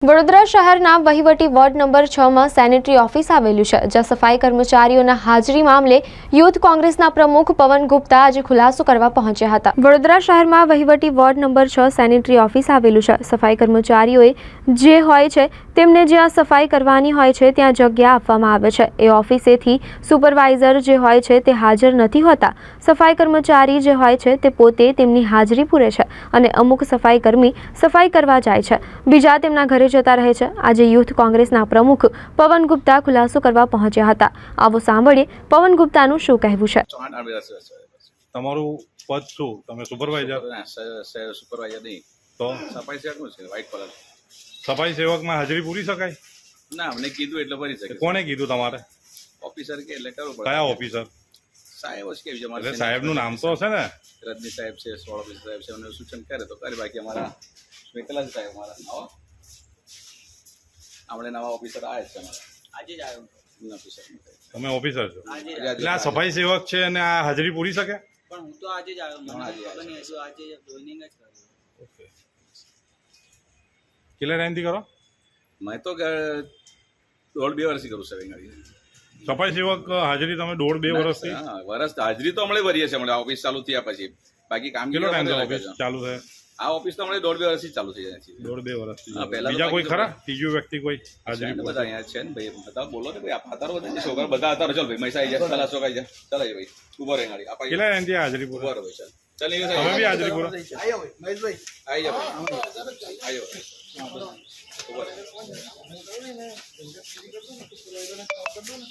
વડોદરા શહેરના વહીવટી ward number 6 માં સેનેટરી ઓફિસ આવેલું છે, જ્યાં સફાઈ કર્મચારીઓના હાજરી મામલે યુથ કોંગ્રેસના પ્રમુખ પવન ગુપ્તા આજે ખુલાસો કરવા પહોંચ્યા હતા। વડોદરા શહેરમાં વહીવટી વોર્ડ નંબર 6 સેનેટરી ઓફિસ આવેલું છે। સફાઈ કર્મચારીઓએ જે હોય છે તેમને જ્યાં સફાઈ કરવાની હોય છે ત્યાં જગ્યા આપવામાં આવે છે। એ ઓફિસેથી સુપરવાઇઝર જે હોય છે તે હાજર નથી હોતા। સફાઈ કર્મચારી જે હોય છે તે પોતે તેમની હાજરી પૂરે છે અને અમુક સફાઈ કર્મી સફાઈ કરવા જાય છે, બીજા તેમના ઘરે જતા રહે છે। આજે યુથ કોંગ્રેસના પ્રમુખ પવન ગુપ્તા ખુલાસો કરવા પહોંચ્યા હતા। આવો સાંભળીએ પવન ગુપ્તાનું શું કહેવું છે। તમારું પદ શું? તમે સુપરવાઇઝર? સુપરવાઇઝર નહીં તો સફાઈ સેવકનું છે, વ્હાઇટ કલર। સફાઈ સેવકમાં હાજરી પૂરી શકાય? ના, અમને કીધું એટલે ભરી શકે। કોને કીધું તમારે? ઓફિસર કે એટલે કરવું પડે। કયા ઓફિસર? સાહેબ જ કેવી છે એટલે સાહેબનું નામ તો હશે ને? રજની સાહેબ છે, સોળ ઓફિસર સાહેબ છે, અમને સૂચન કરે તો કરે, બાકી અમારા સ્પેકલા જ સાહેબ અમારા નવા આપણે નવા ઓફિસર આવ્યા છે અમારા આજે જ આવ્યો ઓફિસર। તમે ઓફિસર છો એટલે આ સફાઈ સેવક છે અને આ હાજરી પૂરી શકે? પણ હું તો આજે જ આવ્યો, મને ખબર નહીં હતું, આજે જોઈનિંગ જ કર્યું। ઓકે, કેટલા ટાઈમથી કરો? મેં તો 1.5-2 વર્ષથી કરું સાહેબ ગાડી સફાઈ સેવક હાજરી તમે 1.5-2 વર્ષથી? હા, વર્ષ હાજરી તો હમણાં ભરીએ છીએ, હમણાં ઓફિસ ચાલુ થયા પછી। બાકી કામ કેટલો ટાઈમ ઓફિસ ચાલુ થાય? આ ઓફિસ તો હમણાં 1.5-2 વર્ષથી ચાલુ થઈ જાય છે। 1.5-2 વર્ષથી? હા, પહેલા બીજા કોઈ ખરા? ત્રીજું વ્યક્તિ કોઈ હાજરી? બધા અહીંયા છે ને ભાઈ, બધા બોલો ને ભાઈ, આ ફાતર બધા છોકરા બધા હતા। ચાલ ભાઈ, મૈસા આવી જાય, ચલા છોકરા જાય, ચલાય ભાઈ, ઉભો રહે ગાડી આપા। કેટલા ટાઈમથી હાજરી પૂરો? ઉભો રહે ભાઈ, ચાલ તમે બી હાજરી પૂરો? આવ્યો ભાઈ મહેશભાઈ, આવી જાવ, આવ્યો ઉભો રહે।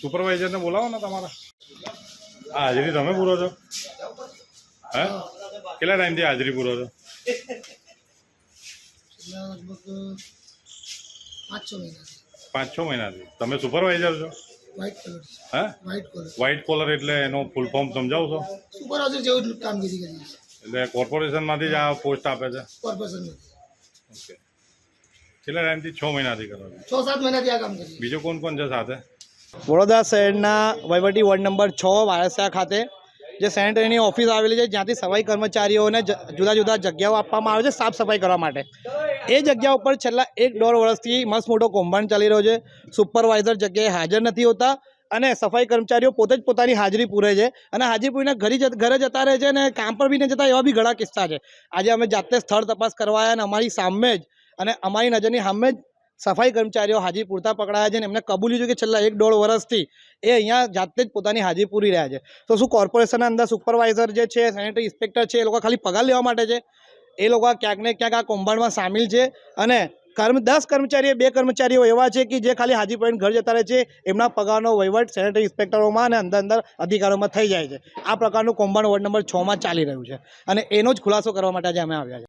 સુપરવાઇઝર ને બોલાવો ને તમારા। આ હાજરી તમે પૂરો છો? હે, કેટલા ટાઈમથી હાજરી પૂરો છો? લગભગ 5-6 મહિના 5-6 મહિનાથી? તમે સુપરવાઇઝર છો? વ્હાઇટ કલર, હે, વ્હાઇટ કલર, વ્હાઇટ કોલર એટલે એનો ફૂલ ફોર્મ સમજાવશો? સુપરવાઇઝર જેવું જ કામગીરી કરીએ છીએ, એટલે કોર્પોરેશનમાંથી જ આ પોસ્ટ આપે છે? કોર્પોરેશન ઓકે, કેટલા ટાઈમથી? 6 મહિનાથી કરો છો? 6-7 મહિનાથી આ કામ કરીએ। બીજું કોણ કોણ છે સાથે? વડોદરા શહેરના વહીવટી વોર્ડ નંબર 6 વારસા ખાતે જે સેનેટરીની ઓફિસ આવેલી છે, જ્યાંથી સફાઈ કર્મચારીઓને જુદા જુદા જગ્યાઓ આપવામાં આવે છે સાફ સફાઈ કરવા માટે। એ જગ્યા ઉપર છેલ્લા 1-1.5 વર્ષથી મસ્ત મોટો કૌભાંડ ચાલી રહ્યો છે। સુપરવાઇઝર જગ્યાએ હાજર નથી હોતા અને સફાઈ કર્મચારીઓ પોતે જ પોતાની હાજરી પૂરે છે અને હાજરી પૂરીને ઘરે જતા રહે છે અને કામ પર બી ન જતા, એવા બી ઘણા કિસ્સા છે। આજે અમે જાતે સ્થળ તપાસ કરવા આવ્યા અને અમારી સામે જ અને અમારી નજરની સામે જ સફાઈ કર્મચારીઓ હાજરી પૂરતા પકડાયા છે અને એમને કબૂલ્યું છે કે છેલ્લા 1-1.5 વર્ષથી એ અહીંયા જાતે જ પોતાની હાજરી પૂરી રહ્યા છે। તો શું કોર્પોરેશનના અંદર સુપરવાઇઝર જે છે, સેનેટરી ઇન્સ્પેક્ટર છે, એ લોકો ખાલી પગાર લેવા માટે છે? એ લોકો ક્યાંક ને ક્યાંક આ કૌભાંડમાં સામેલ છે અને 10 કર્મચારીઓ 2 કર્મચારીઓ એવા છે કે જે ખાલી હાજરી પૂરીને ઘર જતા રહે છે। એમના પગારનો વહીવટ સેનેટરી ઇન્સ્પેક્ટરોમાં અને અંદર અધિકારોમાં થઈ જાય છે। આ પ્રકારનું કૌભાંડ વોર્ડ નંબર 6 માં ચાલી રહ્યું છે અને એનો જ ખુલાસો કરવા માટે આજે અમે આવ્યા છે।